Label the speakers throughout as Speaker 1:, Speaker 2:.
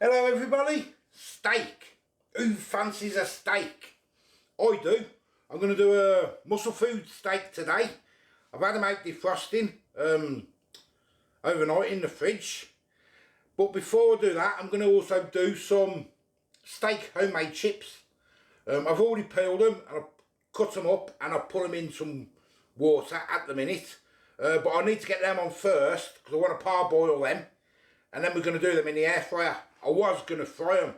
Speaker 1: Hello everybody, steak. Who fancies a steak? I do. I'm going to do a muscle food steak today. I've had them out defrosting overnight in the fridge. But before I do that, I'm going to also do some steak homemade chips. I've already peeled them and I've cut them up and I've put them in some water at the minute. But I need to get them on first because I want to parboil them. And then we're going to do them in the air fryer. I was going to fry them,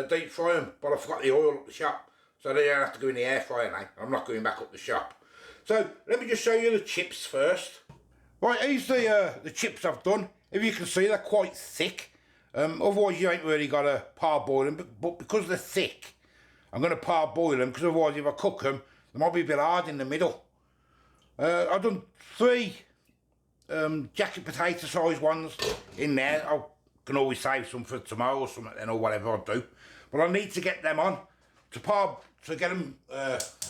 Speaker 1: deep fry them, but I forgot the oil at the shop. So they don't have to go in the air fryer now. I'm not going back up the shop. So let me just show you the chips first. Right, here's the chips I've done. If you can see, they're quite thick. Otherwise you ain't really got to parboil them. But because they're thick, I'm going to parboil them, because otherwise if I cook them, they might be a bit hard in the middle. I've done 3 jacket potato size ones in there. I can always save some for tomorrow or something then, or whatever I do. But I need to get them on to get them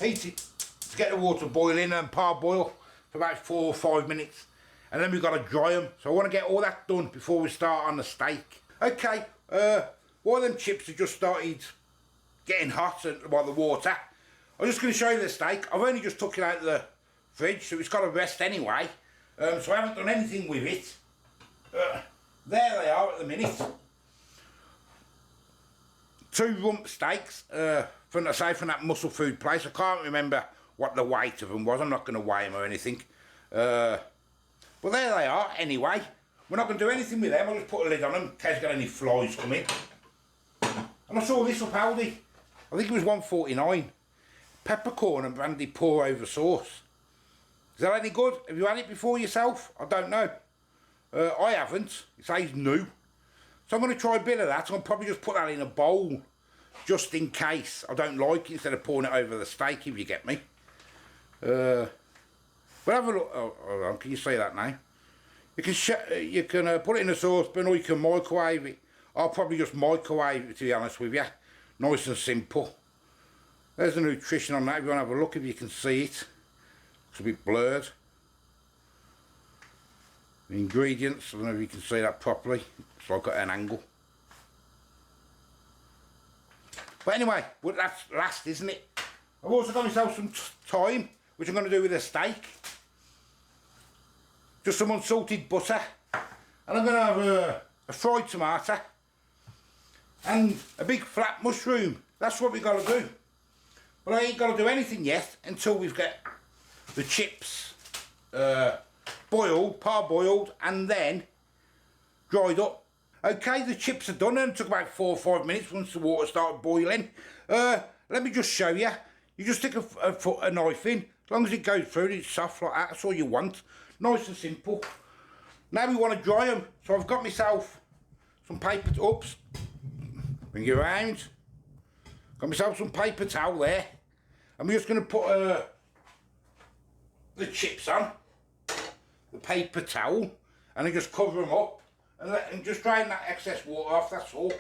Speaker 1: heated, to get the water boiling and parboil for about 4 or 5 minutes. And then we've got to dry them. So I want to get all that done before we start on the steak. Okay, while them chips have just started getting hot by the water, I'm just going to show you the steak. I've only just took it out of the fridge, so it's got to rest anyway. So I haven't done anything with it. There they are at the minute. 2 rump steaks from that muscle food place. I can't remember what the weight of them was. I'm not going to weigh them or anything. But there they are anyway. We're not going to do anything with them. I'll just put a lid on them in case I've got any flies come in. And I saw this up Aldi. I think it was £1.49. Peppercorn and brandy pour over sauce. Is that any good? Have you had it before yourself? I don't know. I haven't. It says new. So I'm going to try a bit of that. I'll probably just put that in a bowl, just in case I don't like it, instead of pouring it over the steak, if you get me. But have a look. Oh, hold on, can you see that now? You can put it in a saucepan, or you can microwave it. I'll probably just microwave it, to be honest with you. Nice and simple. There's the nutrition on that. If you want to have a look, if you can see it. It's a bit blurred. The ingredients, I don't know if you can see that properly, so I've got an angle. But anyway, well, that's last, isn't it? I've also got myself some thyme, which I'm going to do with a steak. Just some unsalted butter. And I'm going to have a fried tomato. And a big flat mushroom. That's what we've got to do. But I ain't got to do anything yet until we've got the chips boiled, parboiled, and then dried up. Okay, the chips are done, and it took about 4 or 5 minutes once the water started boiling. Let me just show you. You just stick a knife in. As long as it goes through, it's soft like that. That's all you want. Nice and simple. Now we want to dry them. So I've got myself some paper. Oops. Bring it around. Got myself some paper towel there. I'm just going to put the chips on the paper towel, and then just cover them up and just drain that excess water off. That's all. Let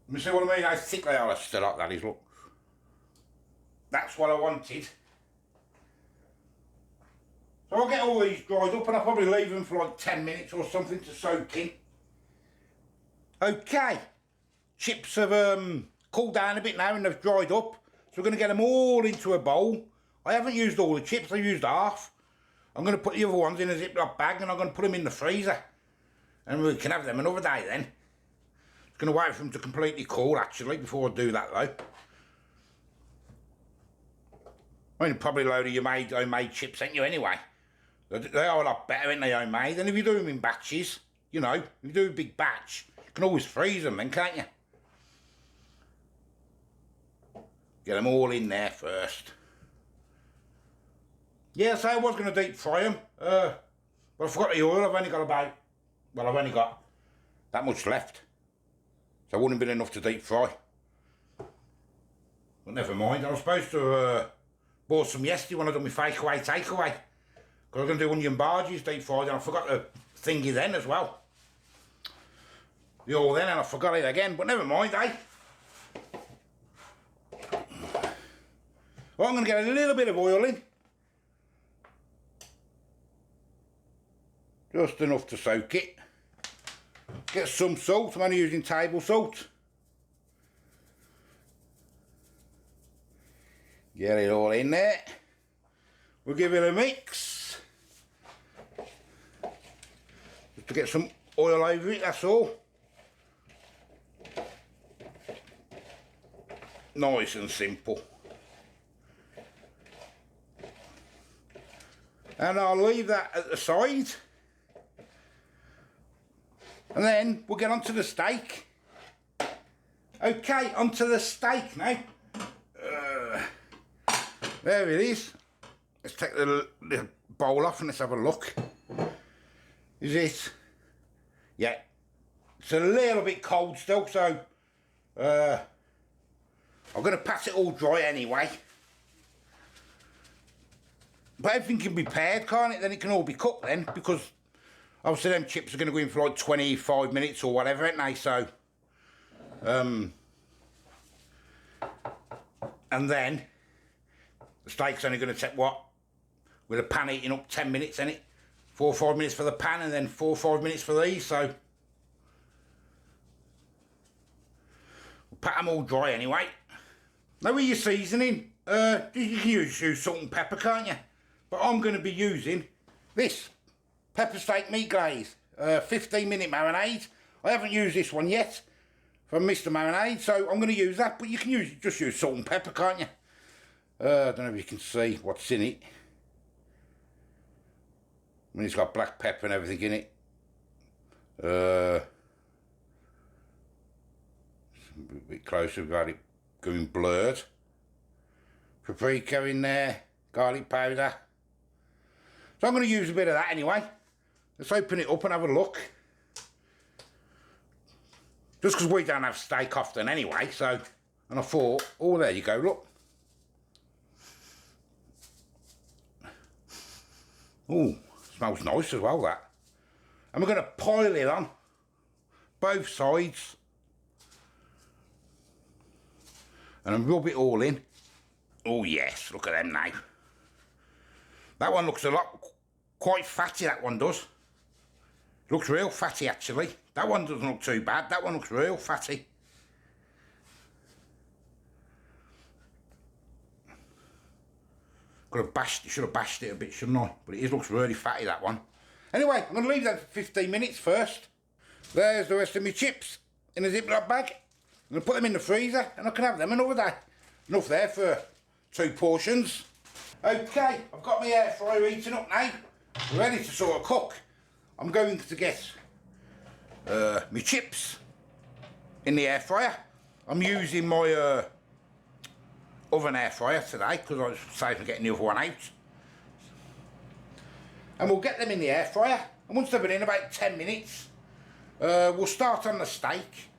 Speaker 1: me see what I mean. How thick they are. Still like that is. Look, that's what I wanted. So I'll get all these dried up, and I'll probably leave them for like 10 minutes or something to soak in. Okay, chips have cooled down a bit now and they've dried up, so we're going to get them all into a bowl. I haven't used all the chips, I've used half. I'm going to put the other ones in a Ziploc bag, and I'm going to put them in the freezer, and we can have them another day then. I'm going to wait for them to completely cool actually before I do that though. I mean, probably a load of your homemade chips, ain't you, anyway? They are a lot better, ain't they, homemade? And if you do them in batches, you know, if you do a big batch, you can always freeze them then, can't you? Get them all in there first. Yeah, so I was going to deep fry them, but I forgot the oil. I've only got that much left. So it wouldn't have been enough to deep fry. But never mind, I was supposed to bought some yesterday when I done my takeaway. Because I was going to do onion barges deep fried, and I forgot the thingy then as well. The oil then, and I forgot it again, but never mind, eh? Well, I'm going to get a little bit of oil in. Just enough to soak it. Get some salt, I'm only using table salt. Get it all in there. We'll give it a mix. Just to get some oil over it, that's all. Nice and simple. And I'll leave that at the side. And then we'll get onto the steak. Okay, onto the steak now. There it is. Let's take the bowl off and let's have a look. Is it? Yeah. It's a little bit cold still, so I'm going to pass it all dry anyway. But everything can be paired, can't it? Then it can all be cooked then, because obviously them chips are going to go in for like 25 minutes or whatever, aren't they? So, and then the steak's only going to take what? With a pan heating up 10 minutes, ain't it? 4 or 5 minutes for the pan and then 4 or 5 minutes for these, so we'll pat them all dry anyway. Now with your seasoning, you can use salt and pepper, can't you? But I'm going to be using this pepper steak meat glaze, 15-minute marinade. I haven't used this one yet from Mr. Marinade, so I'm going to use that. But you can just use salt and pepper, can't you? I don't know if you can see what's in it. I mean, it's got black pepper and everything in it. A bit closer without it going blurred. Paprika in there, garlic powder. So I'm going to use a bit of that anyway. Let's open it up and have a look. Just because we don't have steak often anyway, so, and I thought, oh, there you go, look. Oh, smells nice as well, that. And we're going to pile it on both sides. And then rub it all in. Oh yes, look at them now. That one looks quite fatty, that one does. Looks real fatty actually. That one doesn't look too bad, that one looks real fatty. Should have bashed it a bit, shouldn't I? But it looks really fatty, that one. Anyway, I'm going to leave that for 15 minutes first. There's the rest of my chips in a Ziploc bag. I'm going to put them in the freezer and I can have them another day. Enough there for 2 portions. Okay, I've got my air fryer heating up now. Ready to sort of cook. I'm going to get my chips in the air fryer. I'm using my oven air fryer today because I was saving getting the other one out. And we'll get them in the air fryer. And once they've been in about 10 minutes, we'll start on the steak.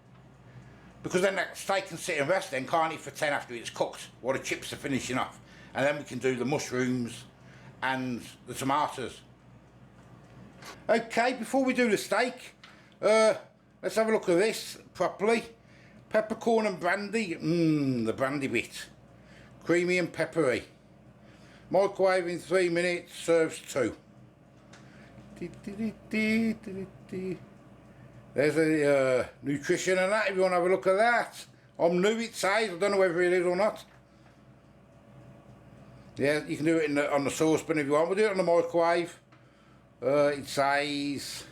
Speaker 1: Because then that steak can sit and rest then, can't it, for 10 after it's cooked, while the chips are finishing off. And then we can do the mushrooms and the tomatoes. Okay, before we do the steak, let's have a look at this properly. Peppercorn and brandy, the brandy bit. Creamy and peppery. Microwave in 3 minutes, serves 2. There's a nutrition and that, if you want to have a look at that. I'm new, it says, I don't know whether it is or not. Yeah, you can do it on the saucepan if you want. We'll do it on the microwave. It says,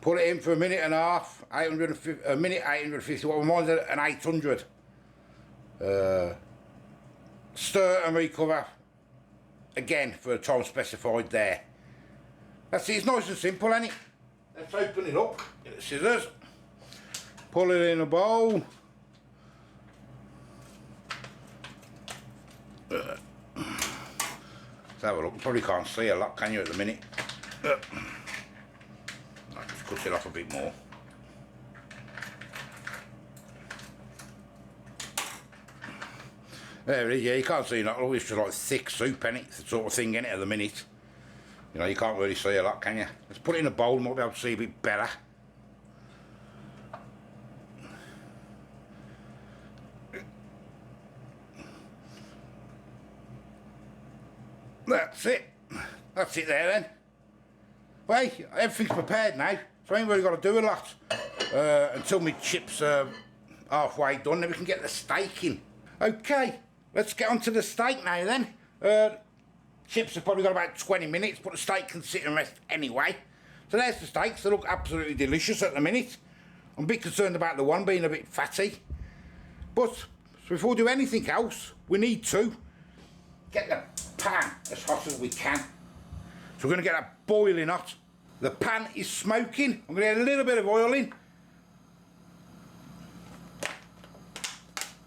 Speaker 1: put it in for a minute and a half, 850, a minute 850, what mine's an 800. Stir and recover again for a time specified there. That's it, it's nice and simple, isn't it? Let's open it up, get the scissors, pull it in a bowl. Let's have a look, you probably can't see a lot, can you, at the minute? I'll just cut it off a bit more. There it is, yeah, you can't see that, it's just like thick soup, innit? It's the sort of thing, innit, at the minute. You know, you can't really see a lot, can you? Let's put it in a bowl and we'll be able to see a bit better. That's it. That's it there then. Well, everything's prepared now. So I ain't really got to do a lot until my chips are halfway done, then we can get the steak in. Okay, let's get on to the steak now then. Chips have probably got about 20 minutes, but the steak can sit and rest anyway. So there's the steaks. They look absolutely delicious at the minute. I'm a bit concerned about the one being a bit fatty. But so before we do anything else, we need to get the pan as hot as we can. So we're going to get that boiling hot. The pan is smoking. I'm going to get a little bit of oil in.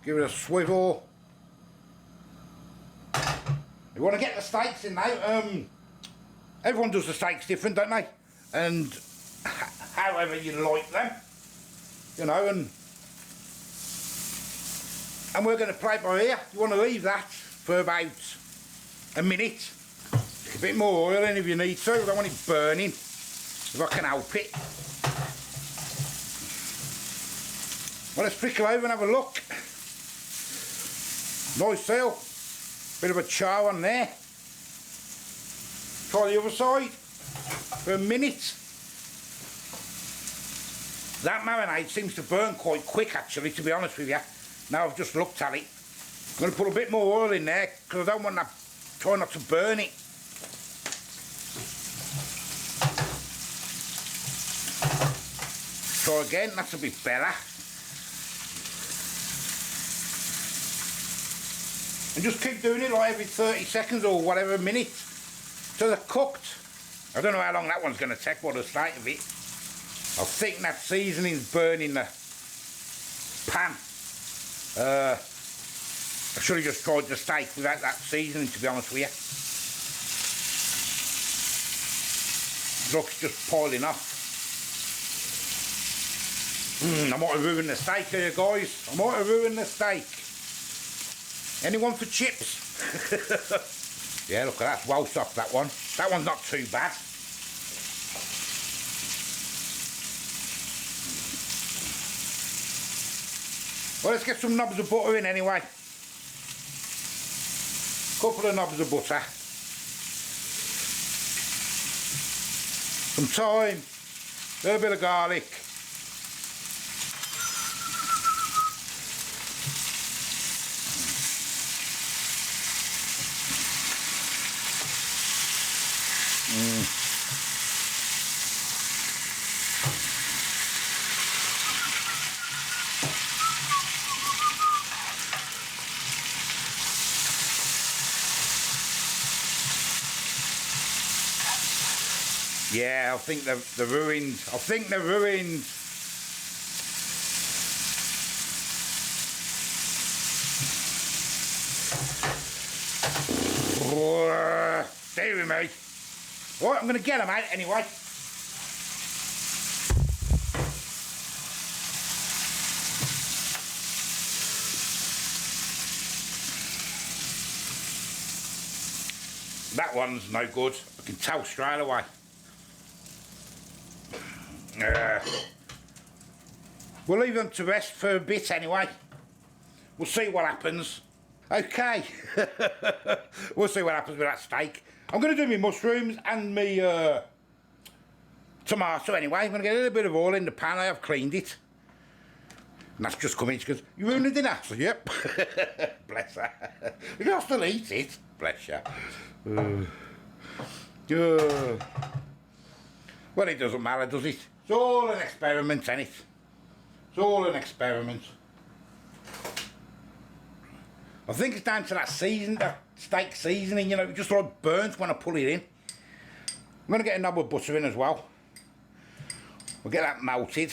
Speaker 1: Give it a swivel. You want to get the steaks in now. Everyone does the steaks different, don't they? And however you like them, you know, and we're going to play it by ear. You want to leave that for about a minute. A bit more oil in if you need to. I don't want it burning, if I can help it. Well, let's flick it over and have a look. Nice seal. Bit of a char on there. Try the other side for a minute. That marinade seems to burn quite quick actually, to be honest with you. Now I've just looked at it. I'm going to put a bit more oil in there because I don't want that, try not to burn it. Try again, that's a bit better. And just keep doing it like every 30 seconds or whatever minute till they're cooked. I don't know how long that one's going to take, what the state of it. I think that seasoning's burning the pan. I should have just tried the steak without that seasoning, to be honest with you. Look, it's just piling up. I might have ruined the steak here, guys. I might have ruined the steak. Anyone for chips? Yeah, look at that. Well soft, that one. That one's not too bad. Well, let's get some knobs of butter in anyway. Couple of knobs of butter. Some thyme. A little bit of garlic. Yeah, I think they're ruined. I think they're ruined. Oh, dear me. Right, I'm going to get them out anyway. That one's no good. I can tell straight away. We'll leave them to rest for a bit anyway. We'll see what happens. Okay. We'll see what happens with that steak. I'm going to do my mushrooms and my tomato anyway. I'm going to get a little bit of oil in the pan. I have cleaned it. And that's just coming. She goes, "You ruined the dinner?" So, yep. Bless her. You can still eat it. Bless you. Well, it doesn't matter, does it? It's all an experiment, ain't it? It's all an experiment. I think it's down to that season, that steak seasoning, you know, it just like burns when I pull it in. I'm going to get a knob of butter in as well. We'll get that melted.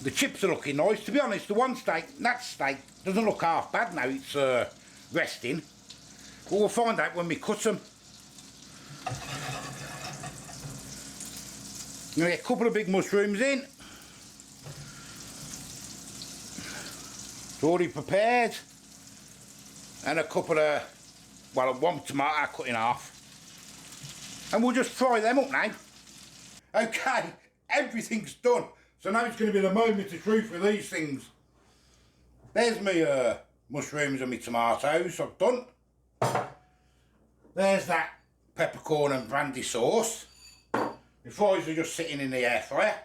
Speaker 1: The chips are looking nice. To be honest, the one steak, that steak, doesn't look half bad now it's resting. But we'll find out when we cut them. I'm going to get a couple of big mushrooms in. It's already prepared. And a couple of, well, one tomato cut in half. And we'll just fry them up now. Okay, everything's done. So now it's going to be the moment of truth with these things. There's my mushrooms and my tomatoes I've done. There's that peppercorn and brandy sauce. My fries are just sitting in the air fryer.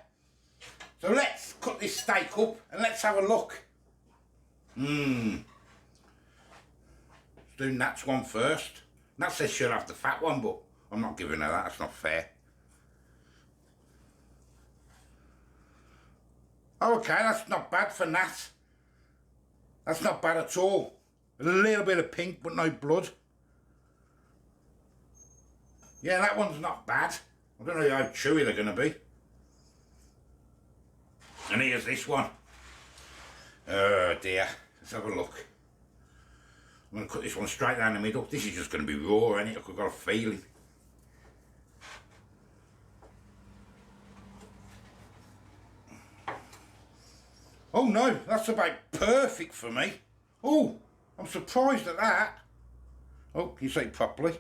Speaker 1: So let's cut this steak up and let's have a look. Let's do Nat's one first. Nat says she'll have the fat one, but I'm not giving her that, that's not fair. Okay, that's not bad for Nat. That's not bad at all. A little bit of pink, but no blood. Yeah, that one's not bad. I don't know how chewy they're going to be. And here's this one. Oh dear. Let's have a look. I'm going to cut this one straight down the middle. This is just going to be raw, isn't it? I've got a feeling. Oh no, that's about perfect for me. Oh, I'm surprised at that. Oh, can you say it properly?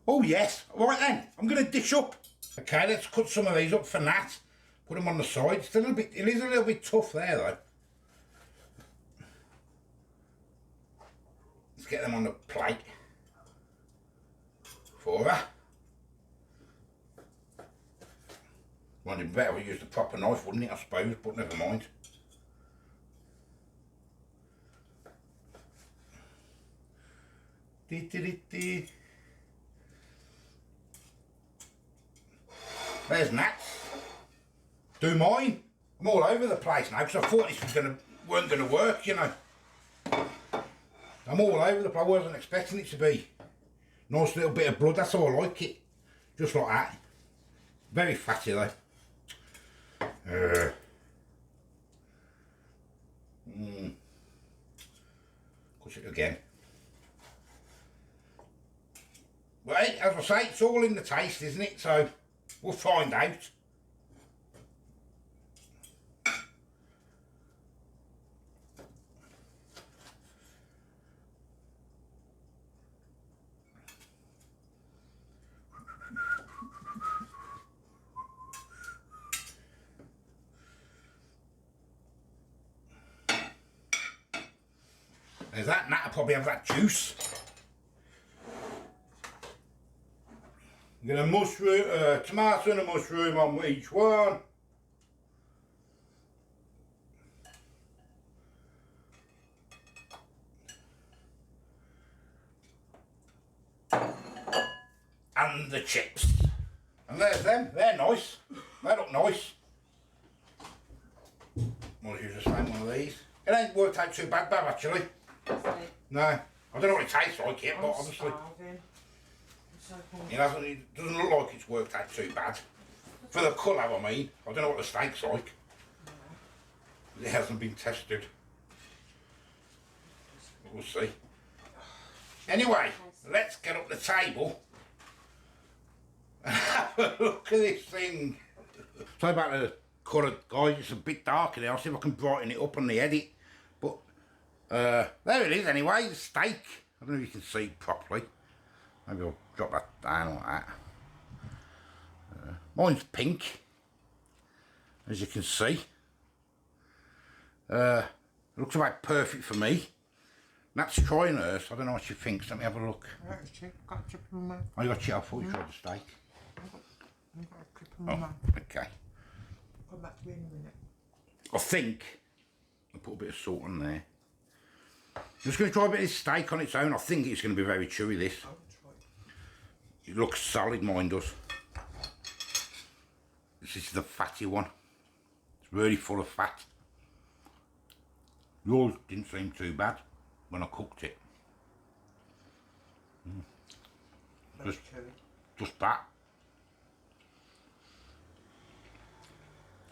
Speaker 1: Oh yes, right then, I'm going to dish up. Okay, let's cut some of these up for Nat. Put them on the side. It's a little bit, it is a little bit tough there though. Let's get them on the plate for her. Might be better we use the proper knife, wouldn't it, I suppose, but never mind. There's Nat. Do mine. I'm all over the place now because I thought this was weren't gonna work, you know. I'm all over the place. I wasn't expecting it to be. Nice little bit of blood, that's how I like it. Just like that. Very fatty though. Cut it again. Well, as I say, it's all in the taste, isn't it? So we'll find out. There's that, and that'll probably have that juice. I'm going to mushroom, tomato and a mushroom on each one. And the chips. And there's them, they're nice. They look nice. Might use the same one of these. It ain't worked out too bad, actually. No, I don't know what it tastes like yet, but obviously it doesn't look like it's worked out too bad. For the colour, I mean. I don't know what the steak's like. It hasn't been tested. We'll see. Anyway, let's get up the table and have a look at this thing. Sorry about the colour, guys. It's a bit darker there. I'll see if I can brighten it up on the edit. But there it is anyway, the steak. I don't know if you can see it properly. Maybe I'll drop that down like that. Mine's pink, as you can see. Looks about perfect for me. Nat's trying hers. I don't know what she thinks. Let me have a look.
Speaker 2: Got a chip in my mouth.
Speaker 1: Oh, you got chip? I thought you tried the steak.
Speaker 2: I've got a chip in my mouth.
Speaker 1: Okay.
Speaker 2: Come back to me in a minute.
Speaker 1: I think I'll put a bit of salt on there. I'm just going to try a bit of steak on its own. I think it's going to be very chewy, this.
Speaker 2: I'll try.
Speaker 1: It looks solid, mine does. This is the fatty one. It's really full of fat. Yours didn't seem too bad when I cooked it. Just that.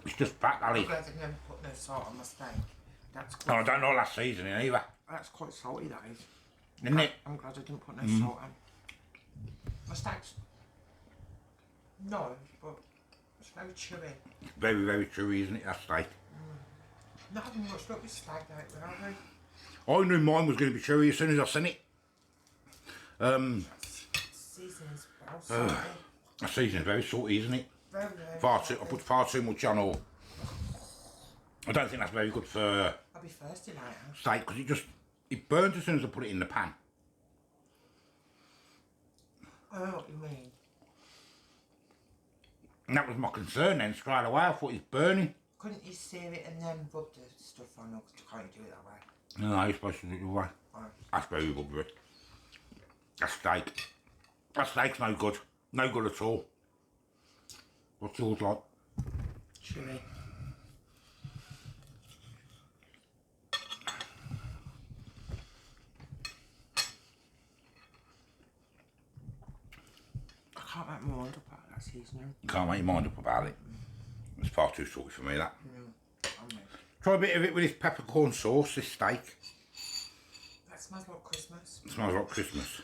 Speaker 1: It's just fat, Ali.
Speaker 2: I'm glad they never put no salt on my steak. That's
Speaker 1: Oh, I don't know that seasoning either.
Speaker 2: That's quite salty, that is.
Speaker 1: Isn't it?
Speaker 2: I'm glad I didn't put no salt on. My steak's nice, but it's very chewy.
Speaker 1: Very, very chewy, isn't it, that steak?
Speaker 2: Not having much luck with steak out there, are they?
Speaker 1: I knew mine was going to be chewy as soon as I seen it.
Speaker 2: Seasoning's well salty.
Speaker 1: The seasoning's very salty, isn't it?
Speaker 2: Very,
Speaker 1: I put far too much on, or I don't think that's very good for
Speaker 2: I'll be thirsty later.
Speaker 1: steak, because it burns as soon as I put it in the pan.
Speaker 2: I know what you mean.
Speaker 1: And that was my concern then, straight away. I thought he's burning.
Speaker 2: Couldn't you sear it and then rub the stuff on, or can't you do it that way?
Speaker 1: No, you're supposed to do it the way.
Speaker 2: Oh.
Speaker 1: That's very rubbery. That steak. That steak's no good. No good at all. What's yours like?
Speaker 2: Chewy. I can't make my mind up about that seasoning.
Speaker 1: You can't make your mind up about it. It's far too salty for me, that.
Speaker 2: Mm.
Speaker 1: Try a bit of it with this peppercorn sauce, this steak.
Speaker 2: That smells like Christmas.
Speaker 1: It smells like Christmas.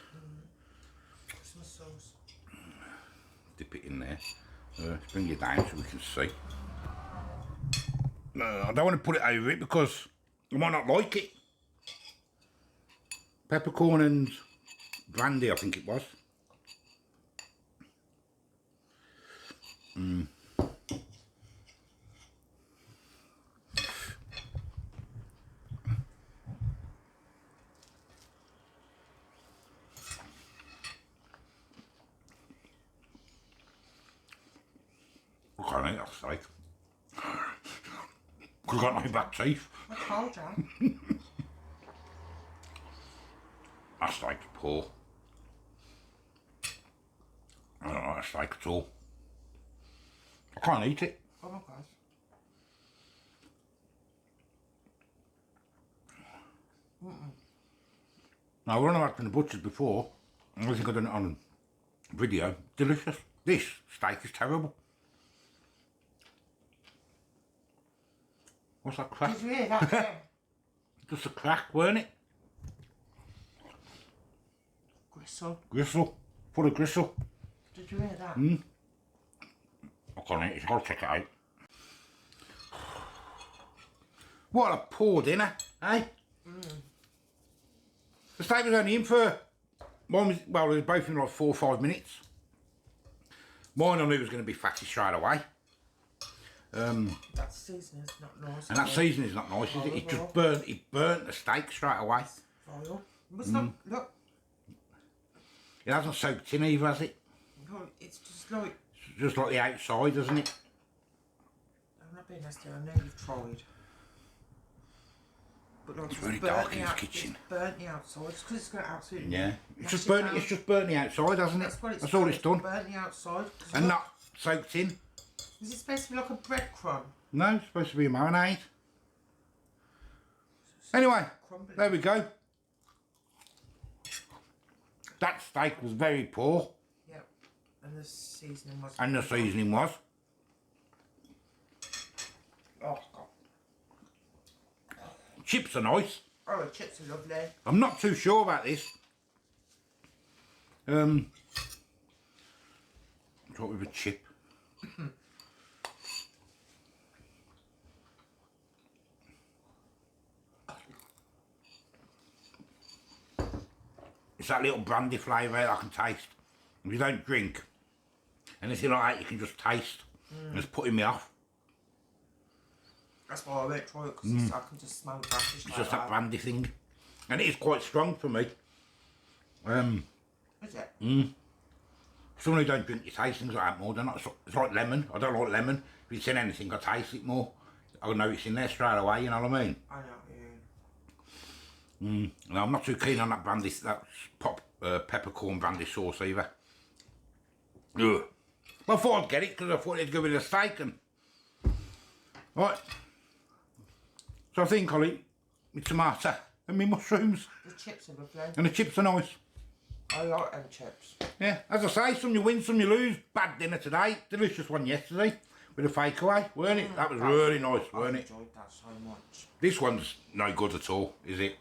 Speaker 2: Christmas sauce.
Speaker 1: Dip it in there. Let's bring it down so we can see. No, I don't want to put it over it because I might not like it. Peppercorn and brandy, I think it was. I can't eat that steak. Because I've got no back teeth.
Speaker 2: I told you.
Speaker 1: That steak's poor. I don't like that steak at all. I can't eat it.
Speaker 2: Oh my gosh.
Speaker 1: Now, when I've had from the butcher's before, I think I've done it on video, delicious. This steak is terrible. What's that crack?
Speaker 2: Did you hear that then?
Speaker 1: Just a crack, weren't it?
Speaker 2: Gristle.
Speaker 1: Gristle. Full of gristle.
Speaker 2: Did you hear that?
Speaker 1: I can't eat it, I'll check it out. What a poor dinner, eh? The steak was only in for, mine was, well, they was both in like 4 or 5 minutes. Mine I knew was going to be fatty straight away.
Speaker 2: That seasoning's not nice.
Speaker 1: And that seasoning's not nice, is it? It burnt the steak straight away.
Speaker 2: Vile. It must not, look,
Speaker 1: It hasn't soaked in either, has it?
Speaker 2: no, it's just like,
Speaker 1: It's just like the outside, isn't it?
Speaker 2: I'm not being nasty, I know you've tried. But like,
Speaker 1: It's really dark in this kitchen.
Speaker 2: It's burnt the outside, it's because it's got absolutely...
Speaker 1: Yeah. It's just burnt the outside, hasn't it? That's all it's done.
Speaker 2: Burnt the outside.
Speaker 1: And not soaked in.
Speaker 2: Is it supposed to be like a breadcrumb?
Speaker 1: No, it's supposed to be a marinade. Anyway,
Speaker 2: Crumbly.
Speaker 1: there we go. That steak was very poor.
Speaker 2: Yep. And the seasoning was...
Speaker 1: And the seasoning was.
Speaker 2: Oh, God.
Speaker 1: Chips are nice.
Speaker 2: Oh, the chips are lovely.
Speaker 1: I'm not too sure about this. Try with a chip. It's that little brandy flavour that I can taste. If you don't drink anything like that, you can just taste. And it's putting me off.
Speaker 2: That's why I won't try it, because I can just smell brandy.
Speaker 1: It's just that brandy thing. And it is quite strong for me.
Speaker 2: Is it?
Speaker 1: Someone who don't drink, you taste things like that more. It's like lemon. I don't like lemon. If it's in anything, I taste it more. I know it's in there straight away, you know what I mean?
Speaker 2: I know, yeah.
Speaker 1: No, I'm not too keen on that brandy, that peppercorn brandy sauce either. Ugh. Well, I thought I'd get it because I thought it'd go with the steak and... Right. So I think I'll eat my tomato and my mushrooms.
Speaker 2: The chips are lovely.
Speaker 1: And the chips are nice.
Speaker 2: I like them chips.
Speaker 1: Yeah, as I say, some you win, some you lose. Bad dinner today. Delicious one yesterday with a fakeaway, weren't it? That was really nice, weren't it?
Speaker 2: I enjoyed that so much.
Speaker 1: This one's no good at all, is it?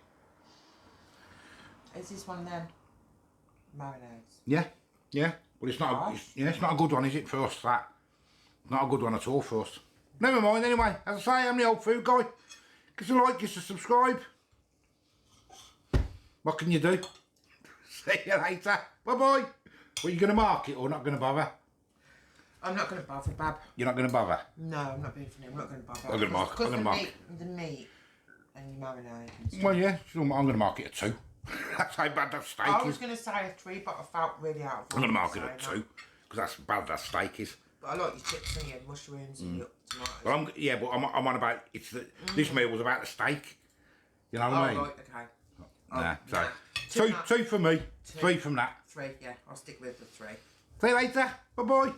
Speaker 2: Is this one then? Marinades.
Speaker 1: Yeah, yeah. But it's not. It's not a good one, is it? For us, that. Not a good one at all for us. Never mind. Anyway, as I say, I'm the old food guy. Give us a like, give us a subscribe. What can you do? See you later. Bye bye. Are you going to mark it or not going to bother?
Speaker 2: I'm not going to bother, Bab.
Speaker 1: You're not going to bother?
Speaker 2: No, I'm not being funny. I'm not going to bother.
Speaker 1: I'm going to mark. I'm going to mark.
Speaker 2: The meat and your marinade. And stuff.
Speaker 1: Well, yeah. I'm going to mark it a 2. That's how bad that steak
Speaker 2: I was
Speaker 1: is.
Speaker 2: going to say a 3, but I felt really out of
Speaker 1: I'm going to mark it
Speaker 2: saying
Speaker 1: at
Speaker 2: that.
Speaker 1: 2 because that's bad that steak is.
Speaker 2: But I like your chips and your mushrooms and your tomatoes.
Speaker 1: But I'm on about this meal was about the steak. You know what I mean?
Speaker 2: Right, okay.
Speaker 1: Nah, so
Speaker 2: Two,
Speaker 1: two for me, 3 from that.
Speaker 2: 3, yeah. I'll stick with the 3.
Speaker 1: See you later. Bye bye.